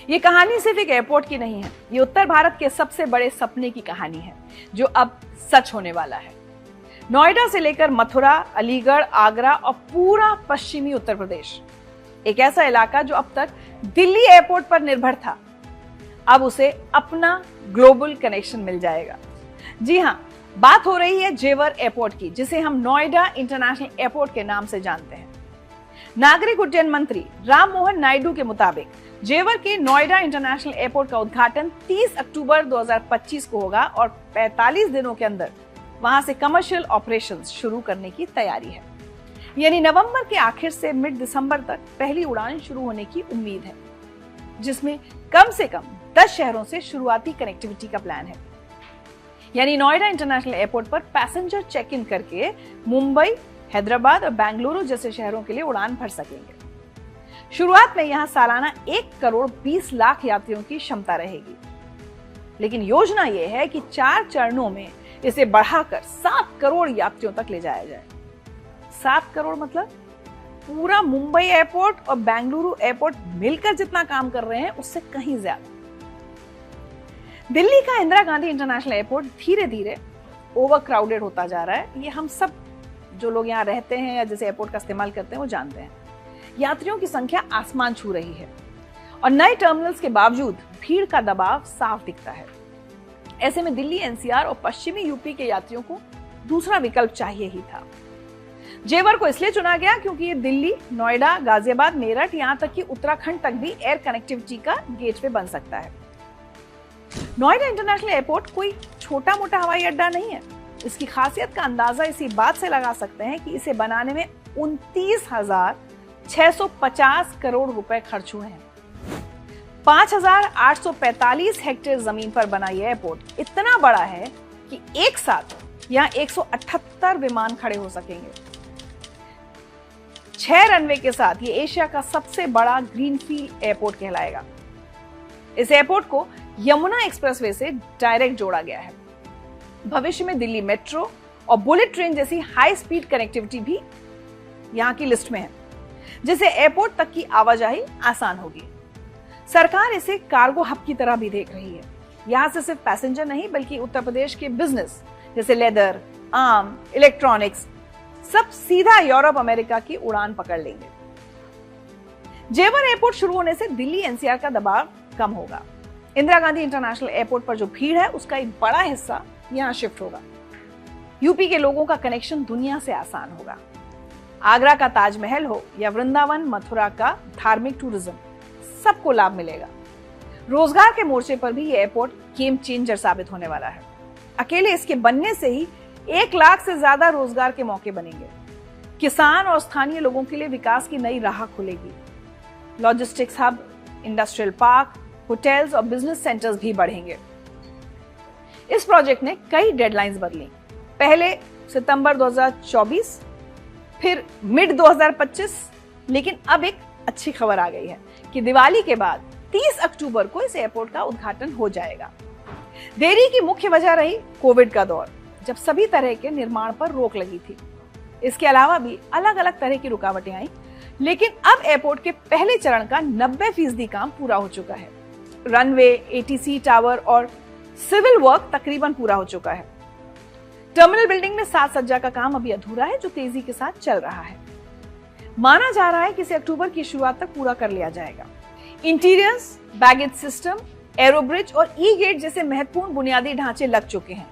ये कहानी सिर्फ एक एयरपोर्ट की नहीं है, ये उत्तर भारत के सबसे बड़े सपने की कहानी है जो अब सच होने वाला है। नोएडा से लेकर मथुरा, अलीगढ़, आगरा और पूरा पश्चिमी उत्तर प्रदेश, एक ऐसा इलाका जो अब तक दिल्ली एयरपोर्ट पर निर्भर था, अब उसे अपना ग्लोबल कनेक्शन मिल जाएगा। जी हां, बात हो रही है जेवर एयरपोर्ट की, जिसे हम नोएडा इंटरनेशनल एयरपोर्ट के नाम से जानते हैं। नागरिक उड्डयन मंत्री राम मोहन नायडू के मुताबिक जेवर के नोएडा इंटरनेशनल एयरपोर्ट का उद्घाटन 30 अक्टूबर 2025 को होगा और 45 दिनों के अंदर वहां से कमर्शियल ऑपरेशंस शुरू करने की तैयारी है। यानी नवंबर के आखिर से मिड दिसंबर तक पहली उड़ान शुरू होने की उम्मीद है, जिसमें कम से कम 10 शहरों से शुरुआती कनेक्टिविटी का प्लान है। यानी नोएडा इंटरनेशनल एयरपोर्ट पर पैसेंजर चेक इन करके मुंबई, हैदराबाद और बेंगलुरु जैसे शहरों के लिए उड़ान भर सकेंगे। शुरुआत में यहां सालाना 1 करोड़ 20 लाख यात्रियों की क्षमता रहेगी, लेकिन योजना यह है कि 4 चरणों में इसे बढ़ाकर 7 करोड़ यात्रियों तक ले जाया जाए। 7 करोड़ मतलब पूरा मुंबई एयरपोर्ट और बेंगलुरु एयरपोर्ट मिलकर जितना काम कर रहे हैं उससे कहीं ज्यादा। दिल्ली का इंदिरा गांधी इंटरनेशनल एयरपोर्ट धीरे धीरे ओवरक्राउडेड होता जा रहा है। ये हम सब जो लोग यहाँ रहते हैं या जिस एयरपोर्ट का इस्तेमाल करते हैं वो जानते हैं। यात्रियों की संख्या आसमान छू रही है और नए टर्मिनल्स के बावजूद भीड़ का दबाव साफ दिखता है। ऐसे में दिल्ली एनसीआर और पश्चिमी यूपी के यात्रियों को दूसरा विकल्प चाहिए ही था। जेवर को इसलिए चुना गया क्योंकि ये दिल्ली, नोएडा, गाजियाबाद, मेरठ, यहाँ तक कि उत्तराखंड तक भी एयर कनेक्टिविटी का गेटवे बन सकता है। नोएडा इंटरनेशनल एयरपोर्ट कोई छोटा मोटा हवाई अड्डा नहीं है। इसकी खासियत का अंदाजा इसी बात से लगा सकते हैं कि इसे बनाने में 29,650 करोड़ रुपए खर्च हुए हैं। 5,845 हेक्टेयर जमीन पर बना यह एयरपोर्ट इतना बड़ा है कि एक साथ यहाँ 178 विमान खड़े हो सकेंगे। 6 रनवे के साथ ये एशिया का सबसे बड़ा ग्रीनफील्ड एयरपोर्ट कहलाएगा। इस एयरपोर्ट को यमुना एक्सप्रेसवे से डायरेक्ट जोड़ा गया है। भविष्य में दिल्ली मेट्रो और बुलेट ट्रेन जैसी हाई स्पीड कनेक्टिविटी भी यहाँ की लिस्ट में है, जिससे एयरपोर्ट तक की आवाजाही आसान होगी। सरकार इसे कार्गो हब की तरह भी देख रही है। यहाँ से सिर्फ पैसेंजर नहीं बल्कि उत्तर प्रदेश के बिजनेस जैसे लेदर, आम, इलेक्ट्रॉनिक्स सब सीधा यूरोप, अमेरिका की उड़ान पकड़ लेंगे। जेवर एयरपोर्ट शुरू होने से दिल्ली एनसीआर का दबाव कम होगा। इंदिरा गांधी इंटरनेशनल एयरपोर्ट पर जो भीड़ है उसका एक बड़ा हिस्सा यहाँ शिफ्ट होगा। यूपी के लोगों का कनेक्शन दुनिया से आसान होगा। आगरा का ताजमहल हो या वृंदावन, मथुरा का धार्मिक टूरिज्म, सबको लाभ मिलेगा। रोजगार के मोर्चे पर भी ये एयरपोर्ट गेम चेंजर साबित होने वाला है। अकेले इसके बनने से ही 1 लाख से ज्यादा रोजगार के मौके बनेंगे। किसान और स्थानीय लोगों के लिए विकास की नई राह खुलेगी। Logistics hub, industrial park, hotels और बिजनेस सेंटर्स भी बढ़ेंगे। इस प्रोजेक्ट ने कई डेडलाइंस बदली। पहले सितंबर 2024, फिर मिड 2025, लेकिन अब एक अच्छी खबर आ गई है कि दिवाली के बाद 30 अक्टूबर को इस एयरपोर्ट का उद्घाटन हो जाएगा। देरी की मुख्य वजह रही कोविड का दौर, जब सभी तरह के निर्माण पर रोक लगी थी। इसके अलावा भी अलग अलग तरह की रुकावटें आई, लेकिन अब एयरपोर्ट के पहले चरण का 90% काम पूरा हो चुका है। रनवे, एटीसी टावर और सिविल वर्क तकरीबन पूरा हो चुका है। टर्मिनल बिल्डिंग में साज सज्जा का काम अभी अधूरा है, जो तेजी के साथ चल रहा है। माना जा रहा है कि इसे अक्टूबर की शुरुआत तक पूरा कर लिया जाएगा। इंटीरियर्स, बैगेज सिस्टम, एरोब्रिज और ई गेट जैसे महत्वपूर्ण बुनियादी ढांचे लग चुके हैं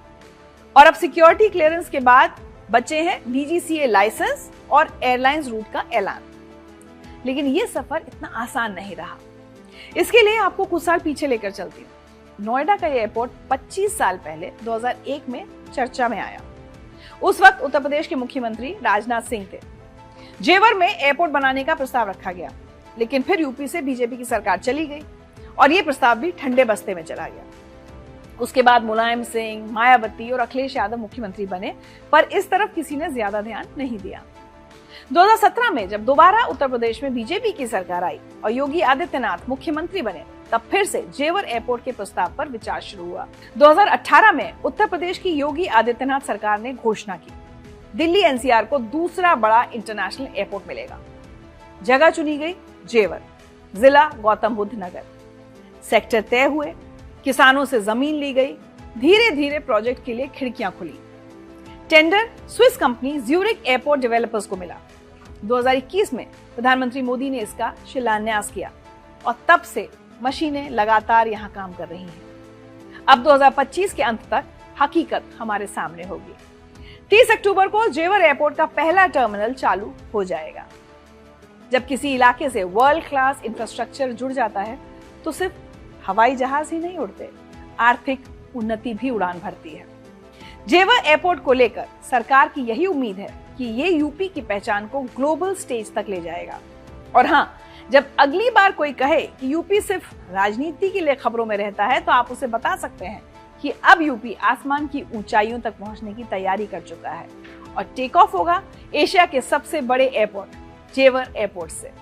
और अब सिक्योरिटी क्लियरेंस के बाद बचे हैं डीजीसीए लाइसेंस और एयरलाइंस रूट का ऐलान। लेकिन यह सफर इतना आसान नहीं रहा। इसके लिए आपको कुछ साल पीछे लेकर चलती हूं। नोएडा का यह एयरपोर्ट 25 साल पहले 2001 में चर्चा में आया। उस वक्त उत्तर प्रदेश के मुख्यमंत्री राजनाथ सिंह थे। जेवर में एयरपोर्ट बनाने का प्रस्ताव रखा गया, लेकिन फिर यूपी से बीजेपी की सरकार चली गई और यह प्रस्ताव भी ठंडे बस्ते में चला गया। उसके बाद मुलायम सिंह, मायावती और अखिलेश यादव मुख्यमंत्री बने, पर इस तरफ किसी ने ज्यादा ध्यान नहीं दिया। 2017 में जब दोबारा उत्तर प्रदेश में बीजेपी की सरकार आई और योगी आदित्यनाथ मुख्यमंत्री बने, तब फिर से जेवर एयरपोर्ट के प्रस्ताव पर विचार शुरू हुआ। 2018 में उत्तर प्रदेश की योगी आदित्यनाथ सरकार ने घोषणा की, दिल्ली एनसीआर को दूसरा बड़ा इंटरनेशनल एयरपोर्ट मिलेगा। जगह चुनी गई जेवर, जिला गौतम बुद्ध नगर। सेक्टर तय हुए, किसानों से जमीन ली गई, धीरे धीरे प्रोजेक्ट के लिए खिड़कियां खुली। Tender Swiss company Zurich airport developers को मिला। 2021 में प्रधानमंत्री मोदी ने इसका शिलान्यास किया और तब से मशीनें लगातार यहां काम कर रही हैं। अब 2025 के अंत तक हकीकत हमारे सामने होगी। 30 अक्टूबर को जेवर एयरपोर्ट का पहला टर्मिनल चालू हो जाएगा। जब किसी इलाके से वर्ल्ड क्लास इंफ्रास्ट्रक्चर जुड़ जाता है तो सिर्फ हवाई जहाज ही नहीं उड़ते, आर्थिक उन्नति भी उड़ान भरती है। जेवर एयरपोर्ट को लेकर सरकार की यही उम्मीद है कि ये यूपी की पहचान को ग्लोबल स्टेज तक ले जाएगा। और हां, जब अगली बार कोई कहे कि यूपी सिर्फ राजनीति के लिए खबरों में रहता है तो आप उसे बता सकते हैं कि अब यूपी आसमान की ऊंचाइयों तक पहुंचने की तैयारी कर चुका है और टेक ऑफ होगा एशिया के सबसे बड़े एयरपोर्ट जेवर एयरपोर्ट से।